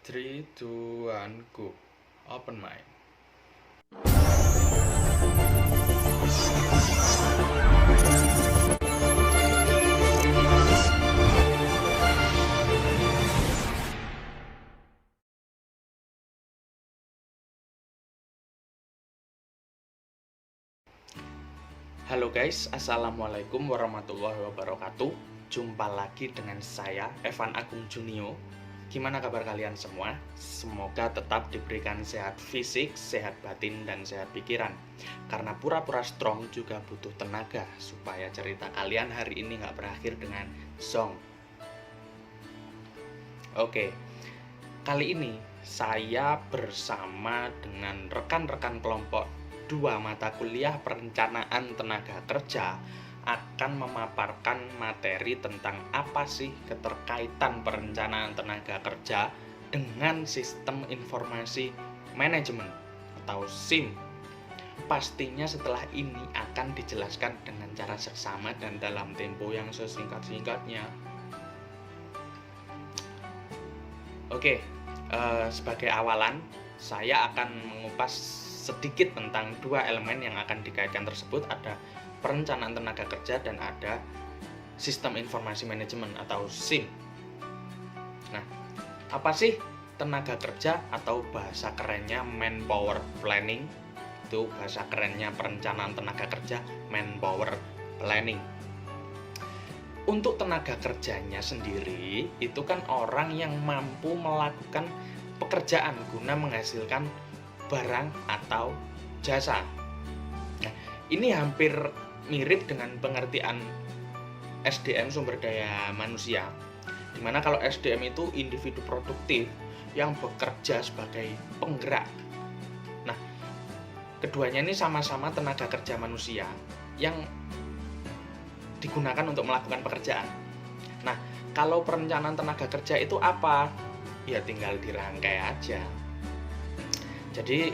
3, 2, 1, go. Open mind. Halo guys, assalamualaikum warahmatullahi wabarakatuh. Jumpa lagi dengan saya, Evan Agung Junio. Gimana kabar kalian semua? Semoga tetap diberikan sehat fisik, sehat batin, dan sehat pikiran. Karena pura-pura strong juga butuh tenaga, supaya cerita kalian hari ini nggak berakhir dengan zong. Oke, kali ini saya bersama dengan rekan-rekan kelompok 2 mata kuliah perencanaan tenaga kerja akan memaparkan materi tentang apa sih keterkaitan perencanaan tenaga kerja dengan sistem informasi manajemen atau SIM. Pastinya setelah ini akan dijelaskan dengan cara seksama dan dalam tempo yang sesingkat-singkatnya. Oke, sebagai awalan saya akan mengupas sedikit tentang dua elemen yang akan dikaitkan tersebut, ada perencanaan tenaga kerja dan ada sistem informasi manajemen atau SIM. Nah, apa sih tenaga kerja atau bahasa kerennya manpower planning? Itu bahasa kerennya perencanaan tenaga kerja, manpower planning. Untuk tenaga kerjanya sendiri, itu kan orang yang mampu melakukan pekerjaan guna menghasilkan barang atau jasa. Nah, ini hampir mirip dengan pengertian SDM, sumber daya manusia, dimana kalau SDM itu individu produktif yang bekerja sebagai penggerak. Nah, keduanya ini sama-sama tenaga kerja manusia yang digunakan untuk melakukan pekerjaan. Nah, kalau perencanaan tenaga kerja itu apa? Ya tinggal dirangkai aja. Jadi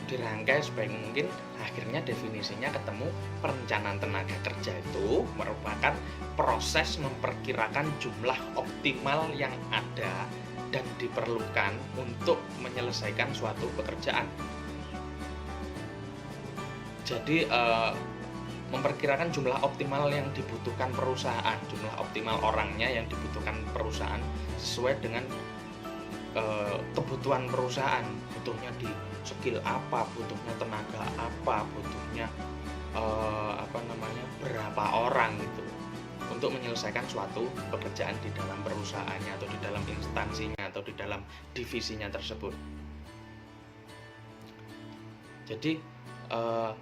dirangkai sebaik mungkin, akhirnya definisinya ketemu. Perencanaan tenaga kerja itu merupakan proses memperkirakan jumlah optimal yang ada dan diperlukan untuk menyelesaikan suatu pekerjaan. Jadi memperkirakan jumlah optimal yang dibutuhkan perusahaan, jumlah optimal orangnya yang dibutuhkan perusahaan sesuai dengan kebutuhan perusahaan, butuhnya di skill apa, butuhnya tenaga apa, butuhnya berapa orang gitu untuk menyelesaikan suatu pekerjaan di dalam perusahaannya atau di dalam instansinya atau di dalam divisinya tersebut. Jadi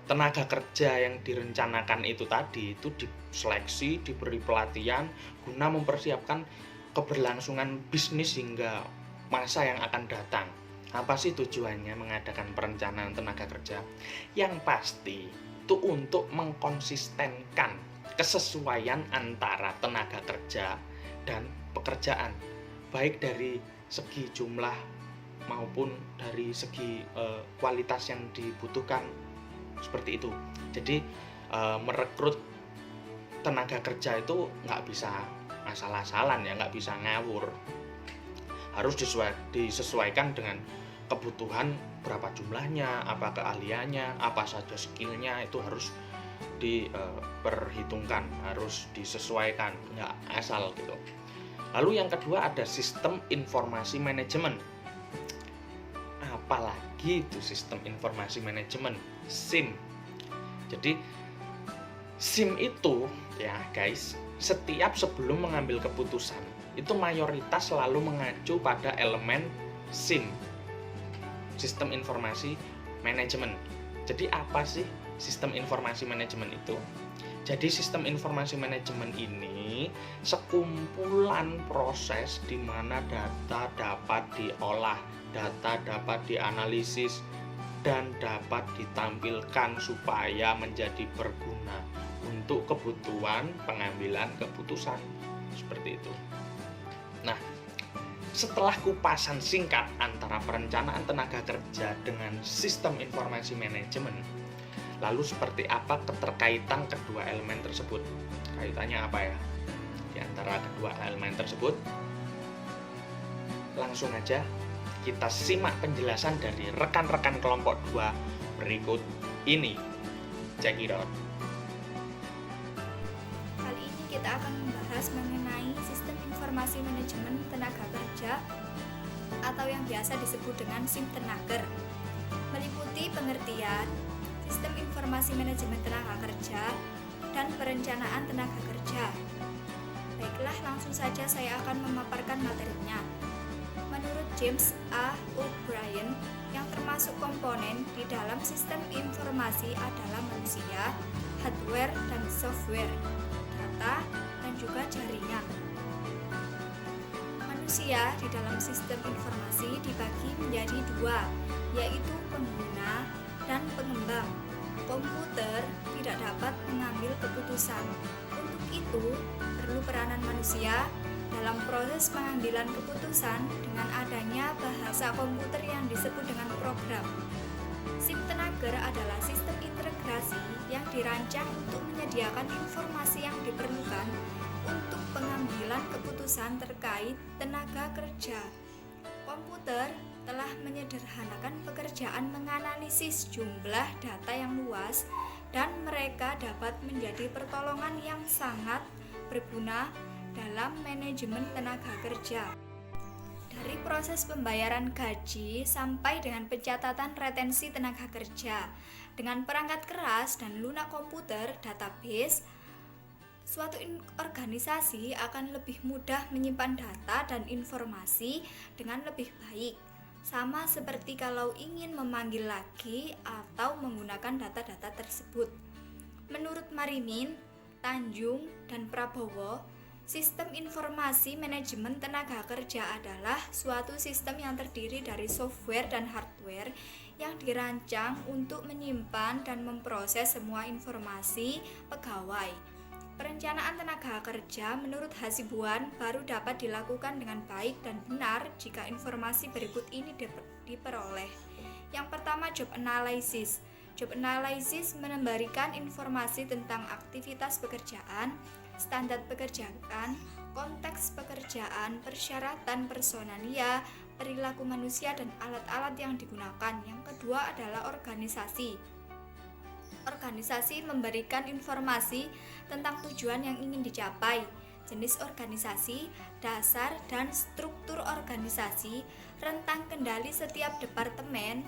tenaga kerja yang direncanakan itu tadi itu diseleksi, diberi pelatihan guna mempersiapkan keberlangsungan bisnis hingga masa yang akan datang. Apa sih tujuannya mengadakan perencanaan tenaga kerja? Yang pasti itu untuk mengkonsistenkan kesesuaian antara tenaga kerja dan pekerjaan, baik dari segi jumlah maupun dari segi kualitas yang dibutuhkan, seperti itu. Jadi merekrut tenaga kerja itu nggak bisa asal-asalan ya, nggak bisa ngawur. Harus disesuaikan dengan kebutuhan, berapa jumlahnya, apa keahliannya, apa saja skillnya, itu harus diperhitungkan, harus disesuaikan, nggak asal gitu. Lalu yang kedua ada sistem informasi manajemen. Apalagi itu sistem informasi manajemen, SIM. Jadi SIM itu ya guys, setiap sebelum mengambil keputusan itu mayoritas selalu mengacu pada elemen SIM, sistem informasi manajemen. Jadi apa sih sistem informasi manajemen itu? Jadi sistem informasi manajemen ini sekumpulan proses di mana data dapat diolah, data dapat dianalisis, dan dapat ditampilkan supaya menjadi berguna untuk kebutuhan pengambilan keputusan. Seperti itu. Nah, setelah kupasan singkat antara perencanaan tenaga kerja dengan sistem informasi manajemen, lalu seperti apa keterkaitan kedua elemen tersebut? Kaitannya apa ya di antara kedua elemen tersebut? Langsung aja kita simak penjelasan dari rekan-rekan kelompok 2 berikut ini. Check it out. Kali ini kita akan membahas mengenai sistem informasi manajemen tenaga kerja atau yang biasa disebut dengan SIMtenaker, meliputi pengertian sistem informasi manajemen tenaga kerja dan perencanaan tenaga kerja. Baiklah, langsung saja saya akan memaparkan materinya. Menurut James A. O'Brien, yang termasuk komponen di dalam sistem informasi adalah manusia, hardware dan software, data, dan juga jaringan. Manusia di dalam sistem informasi dibagi menjadi dua, yaitu pengguna dan pengembang. Komputer tidak dapat mengambil keputusan. Untuk itu, perlu peranan manusia dalam proses pengambilan keputusan dengan adanya bahasa komputer yang disebut dengan program. SIMtenaker adalah sistem integrasi yang dirancang untuk menyediakan informasi yang diperlukan untuk pengambilan keputusan terkait tenaga kerja. Komputer telah menyederhanakan pekerjaan menganalisis jumlah data yang luas dan mereka dapat menjadi pertolongan yang sangat berguna dalam manajemen tenaga kerja. Dari proses pembayaran gaji sampai dengan pencatatan retensi tenaga kerja, dengan perangkat keras dan lunak komputer database, suatu organisasi akan lebih mudah menyimpan data dan informasi dengan lebih baik. Sama seperti kalau ingin memanggil lagi atau menggunakan data-data tersebut. Menurut Marimin, Tanjung, dan Prabowo, sistem informasi manajemen tenaga kerja adalah suatu sistem yang terdiri dari software dan hardware yang dirancang untuk menyimpan dan memproses semua informasi pegawai. Perencanaan tenaga kerja menurut Hasibuan baru dapat dilakukan dengan baik dan benar jika informasi berikut ini diperoleh. Yang pertama, job analysis. Job analysis memberikan informasi tentang aktivitas pekerjaan, standar pekerjaan, konteks pekerjaan, persyaratan personalia, perilaku manusia, dan alat-alat yang digunakan. Yang kedua adalah organisasi. Organisasi memberikan informasi tentang tujuan yang ingin dicapai, jenis organisasi, dasar dan struktur organisasi, rentang kendali setiap departemen,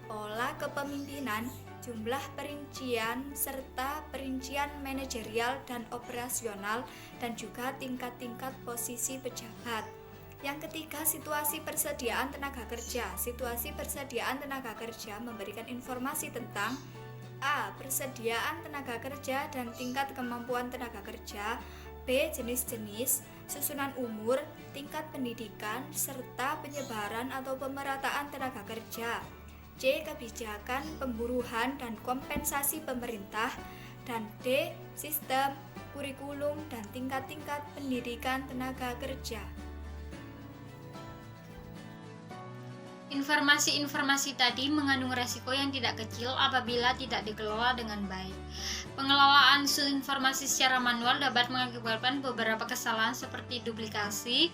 pola kepemimpinan, jumlah perincian, serta perincian manajerial dan operasional, dan juga tingkat-tingkat posisi pejabat. Yang ketiga, situasi persediaan tenaga kerja. Situasi persediaan tenaga kerja memberikan informasi tentang A. Persediaan tenaga kerja dan tingkat kemampuan tenaga kerja. B. Jenis-jenis, susunan umur, tingkat pendidikan, serta penyebaran atau pemerataan tenaga kerja. C. Kebijakan, pemburuan, dan kompensasi pemerintah. Dan D. Sistem, kurikulum, dan tingkat-tingkat pendidikan tenaga kerja. Informasi-informasi tadi mengandung resiko yang tidak kecil apabila tidak dikelola dengan baik. Pengelolaan informasi secara manual dapat mengakibatkan beberapa kesalahan seperti duplikasi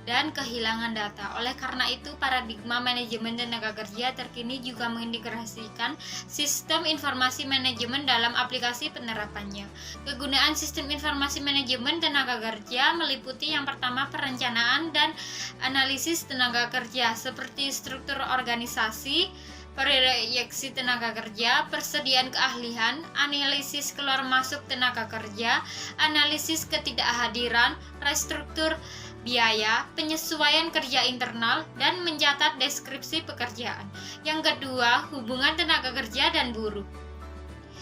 dan kehilangan data. Oleh karena itu, paradigma manajemen tenaga kerja terkini juga mengintegrasikan sistem informasi manajemen dalam aplikasi penerapannya. Kegunaan sistem informasi manajemen tenaga kerja meliputi yang pertama perencanaan dan analisis tenaga kerja seperti struktur organisasi, proyeksi tenaga kerja, persediaan keahlian, analisis keluar masuk tenaga kerja, analisis ketidakhadiran, restruktur biaya, penyesuaian kerja internal, dan mencatat deskripsi pekerjaan. Yang kedua, hubungan tenaga kerja dan buruh,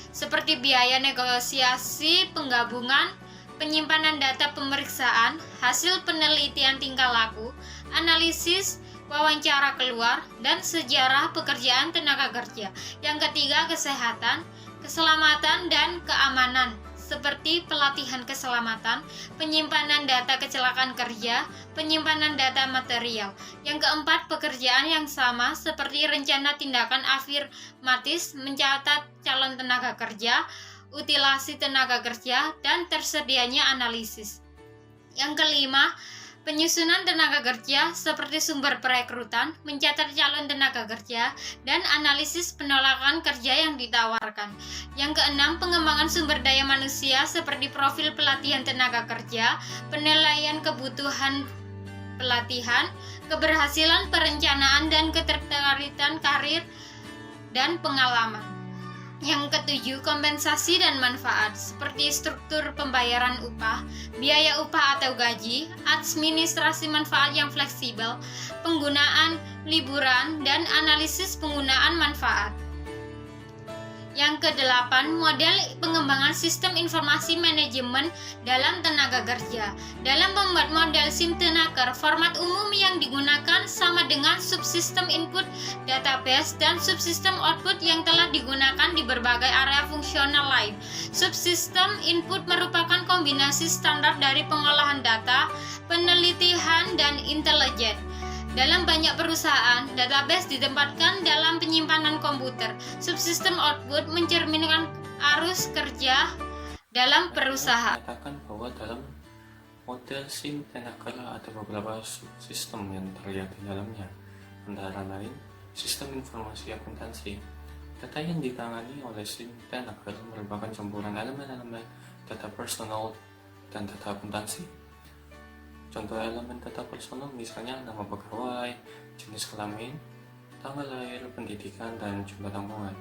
seperti biaya negosiasi penggabungan, penyimpanan data pemeriksaan, hasil penelitian tingkah laku, analisis wawancara keluar, dan sejarah pekerjaan tenaga kerja. Yang ketiga, kesehatan, keselamatan, dan keamanan, seperti pelatihan keselamatan, penyimpanan data kecelakaan kerja, penyimpanan data material. Yang keempat, pekerjaan yang sama seperti rencana tindakan afirmatif, mencatat calon tenaga kerja, utilasi tenaga kerja, dan tersedianya analisis. Yang kelima, penyusunan tenaga kerja seperti sumber perekrutan, mencatat calon tenaga kerja, dan analisis penolakan kerja yang ditawarkan. Yang keenam, pengembangan sumber daya manusia seperti profil pelatihan tenaga kerja, penilaian kebutuhan pelatihan, keberhasilan perencanaan dan ketertarikan karir, dan pengalaman. Yang ketujuh, kompensasi dan manfaat seperti struktur pembayaran upah, biaya upah atau gaji, administrasi manfaat yang fleksibel, penggunaan liburan, dan analisis penggunaan manfaat. Yang kedelapan, model pengembangan sistem informasi manajemen dalam tenaga kerja. Dalam membuat model Simtenaker, format umum yang digunakan sama dengan subsistem input database dan subsistem output yang telah digunakan di berbagai area fungsional lain. Subsistem input merupakan kombinasi standar dari pengolahan data, penelitian, dan intelijen. Dalam banyak perusahaan, database ditempatkan dalam penyimpanan komputer. Subsistem output mencerminkan arus kerja dalam perusahaan. Menyatakan bahwa dalam model Simtenaker ada beberapa subsistem yang terlihat di dalamnya, antara lain sistem informasi akuntansi. Data yang ditangani oleh Simtenaker merupakan campuran elemen-elemen data personal dan data akuntansi. Contoh elemen data personal misalnya nama pegawai, jenis kelamin, tanggal lahir, pendidikan, dan jumlah tanggungan.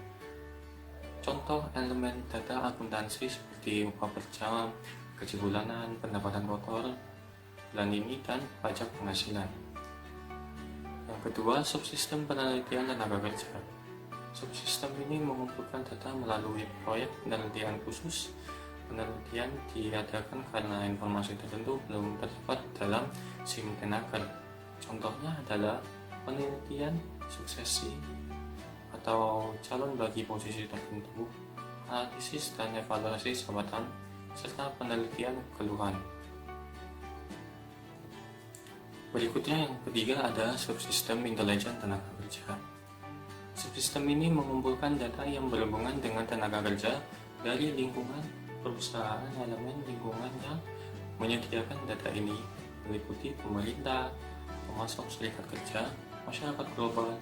Contoh elemen data akuntansi seperti upah per jam, gaji bulanan, pendapatan kotor, bulan ini, dan pajak penghasilan. Yang kedua, subsistem penelitian tenaga kerja. Subsistem ini mengumpulkan data melalui proyek penelitian khusus. Penelitian diadakan karena informasi tertentu belum terdapat dalam Simtenaker. Contohnya adalah penelitian suksesi atau calon bagi posisi tertentu, analisis dan evaluasi jabatan, serta penelitian keluhan. Berikutnya yang ketiga ada subsistem intelijen tenaga kerja. Subsistem ini mengumpulkan data yang berhubungan dengan tenaga kerja dari lingkungan perusahaan. Elemen lingkungan yang menyediakan data ini meliputi pemerintah, pemasok serikat kerja, masyarakat global,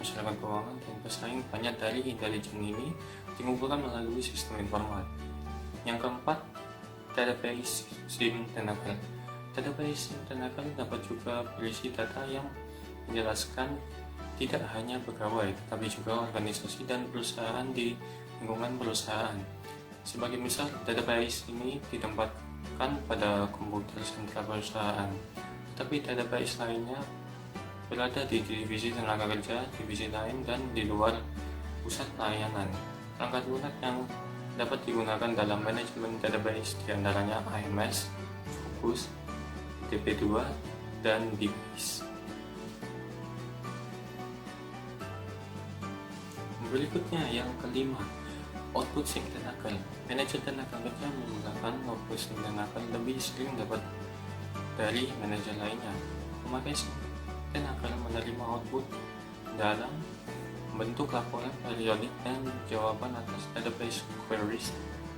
masyarakat keuangan, dan pesaing. Banyak dari intelijen ini dikumpulkan melalui sistem informal. Yang keempat, database Simtenaker. Database Simtenaker dapat juga berisi data yang menjelaskan tidak hanya pegawai, tetapi juga organisasi dan perusahaan di lingkungan perusahaan. Sebagai misal, database ini ditempatkan pada komputer sentral perusahaan, tetapi database lainnya berada di divisi tenaga kerja, divisi lain, dan di luar pusat layanan. Perangkat lunak yang dapat digunakan dalam manajemen database diantaranya AMS, Focus, DB2, dan DBase. Berikutnya yang kelima, output Simtenaker. Manajer tenaga kerja menggunakan output Simtenaker lebih sering dapat dari manajer lainnya. Pemakai Simtenaker menerima output dalam bentuk laporan periodik dan jawaban atas database queries.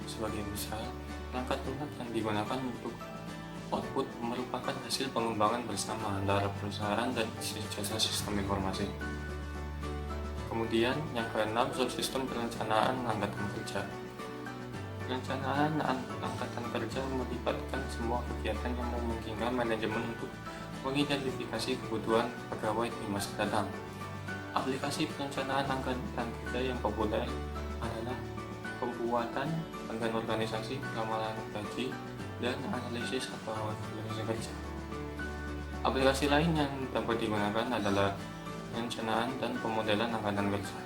Sebagai misal, perangkat lunak yang digunakan untuk output merupakan hasil pengembangan bersama antara perusahaan dan jasa sistem informasi. Kemudian yang keenam, subsistem perencanaan angkatan kerja. Perencanaan angkatan kerja melibatkan semua kegiatan yang memungkinkan manajemen untuk mengidentifikasi kebutuhan pegawai di masa datang. Aplikasi perencanaan angkatan kerja yang populer adalah pembuatan anggaran organisasi, ramalan gaji, dan analisis atau evaluasi kerja. Aplikasi lain yang dapat digunakan adalah perencanaan dan pemodelan angkatan kerja.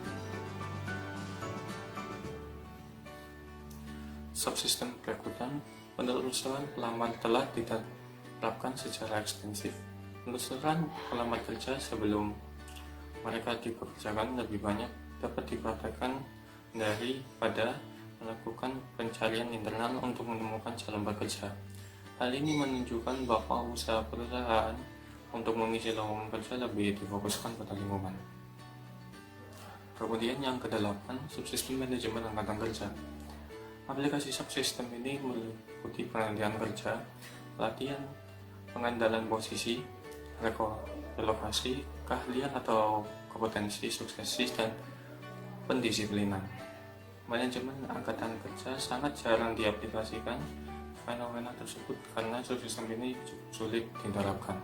Subsistem perekrutan. Penelusuran pelamar telah diterapkan secara ekstensif. Penelusuran pelamar kerja sebelum mereka dipekerjakan lebih banyak dapat dipraktekkan daripada melakukan pencarian internal untuk menemukan calon pekerja. Hal ini menunjukkan bahwa usaha perusahaan untuk mengisi lowongan kerja lebih difokuskan pada lingkungan. Kemudian yang kedelapan, subsistem manajemen angkatan kerja. Aplikasi subsistem ini meliputi penelitian kerja, pelatihan, pengandalan posisi, relokasi, keahlian atau kompetensi, suksesi, dan pendisiplinan. Manajemen angkatan kerja sangat jarang diaplikasikan fenomena tersebut karena subsistem ini cukup sulit diterapkan.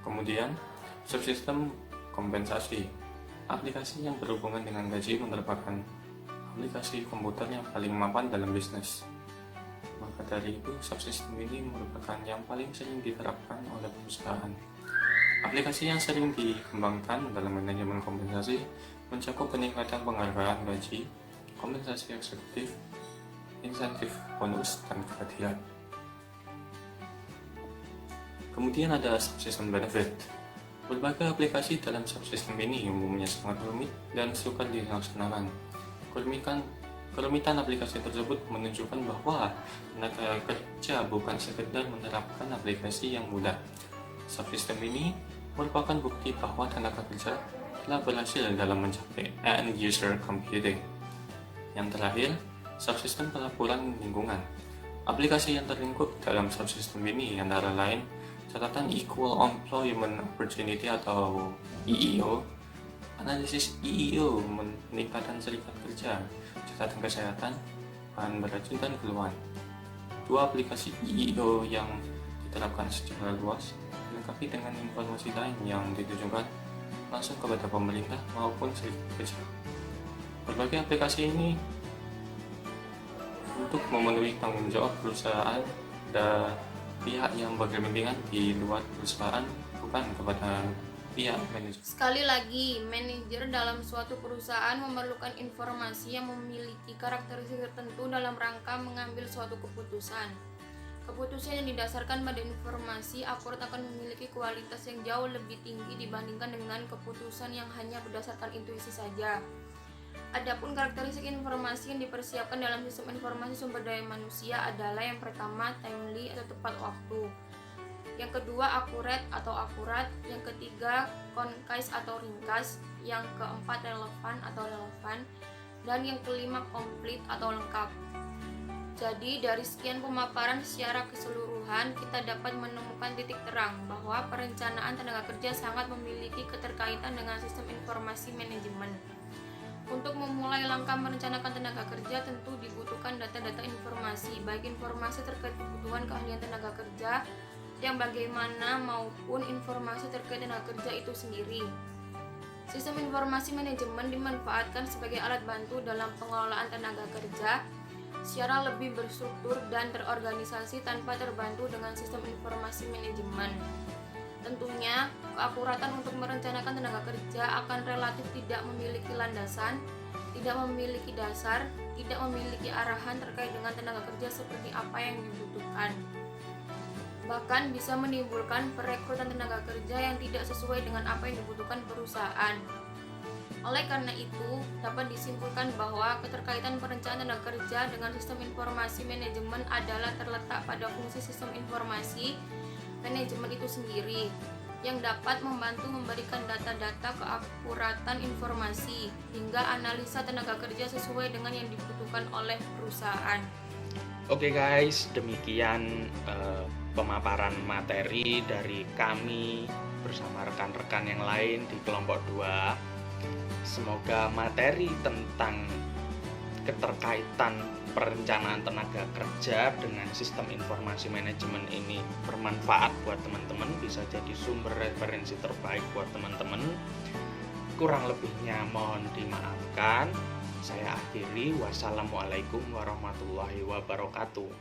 Kemudian, subsistem kompensasi. Aplikasi yang berhubungan dengan gaji merupakan aplikasi komputer yang paling mapan dalam bisnis. Maka dari itu, subsistem ini merupakan yang paling sering diterapkan oleh perusahaan. Aplikasi yang sering dikembangkan dalam manajemen kompensasi mencakup peningkatan penghargaan gaji, kompensasi eksekutif, insentif bonus, dan keadilan. Kemudian ada subsistem benefit. Berbagai aplikasi dalam subsistem ini umumnya sangat rumit dan sukar dilaksanakan. Kerumitan aplikasi tersebut menunjukkan bahwa tenaga kerja bukan sekedar menerapkan aplikasi yang mudah. Subsistem ini merupakan bukti bahwa tenaga kerja telah berhasil dalam mencapai end-user computing. Yang terakhir, subsistem pelaporan lingkungan. Aplikasi yang terlingkup dalam subsistem ini antara lain catatan Equal Employment Opportunity atau EEO, analisis EEO, peningkatan serikat kerja, catatan kesehatan, bahan beracun, dan keluhan. Dua aplikasi EEO yang diterapkan secara luas dilengkapi dengan informasi lain yang ditujukan langsung kepada pemerintah maupun serikat kerja. Berbagai aplikasi ini untuk memenuhi tanggung jawab perusahaan dan pihak yang berkepentingan di luar perusahaan, bukan kepada pihak manajer. Sekali lagi, manajer dalam suatu perusahaan memerlukan informasi yang memiliki karakteristik tertentu dalam rangka mengambil suatu keputusan. Keputusan yang didasarkan pada informasi akurat akan memiliki kualitas yang jauh lebih tinggi dibandingkan dengan keputusan yang hanya berdasarkan intuisi saja. Adapun karakteristik informasi yang dipersiapkan dalam sistem informasi sumber daya manusia adalah yang pertama, timely atau tepat waktu. Yang kedua, akurat atau akurat. Yang ketiga, concise atau ringkas. Yang keempat, relevan atau relevan. Dan yang kelima, komplit atau lengkap. Jadi dari sekian pemaparan secara keseluruhan, kita dapat menemukan titik terang bahwa perencanaan tenaga kerja sangat memiliki keterkaitan dengan sistem informasi manajemen. Untuk memulai langkah merencanakan tenaga kerja tentu dibutuhkan data-data informasi, baik informasi terkait kebutuhan keahlian tenaga kerja yang bagaimana maupun informasi terkait tenaga kerja itu sendiri. Sistem informasi manajemen dimanfaatkan sebagai alat bantu dalam pengelolaan tenaga kerja secara lebih berstruktur dan terorganisasi tanpa terbantu dengan sistem informasi manajemen. Tentunya, keakuratan untuk merencanakan tenaga kerja akan relatif tidak memiliki landasan, tidak memiliki dasar, tidak memiliki arahan terkait dengan tenaga kerja seperti apa yang dibutuhkan. Bahkan bisa menimbulkan perekrutan tenaga kerja yang tidak sesuai dengan apa yang dibutuhkan perusahaan. Oleh karena itu, dapat disimpulkan bahwa keterkaitan perencanaan tenaga kerja dengan sistem informasi manajemen adalah terletak pada fungsi sistem informasi manajemen itu sendiri, yang dapat membantu memberikan data-data keakuratan informasi hingga analisa tenaga kerja sesuai dengan yang dibutuhkan oleh perusahaan. Oke guys, demikian pemaparan materi dari kami bersama rekan-rekan yang lain di kelompok 2. Semoga materi tentang keterkaitan perencanaan tenaga kerja dengan sistem informasi manajemen ini bermanfaat buat teman-teman, bisa jadi sumber referensi terbaik buat teman-teman. Kurang lebihnya mohon dimaafkan. Saya akhiri, wassalamualaikum warahmatullahi wabarakatuh.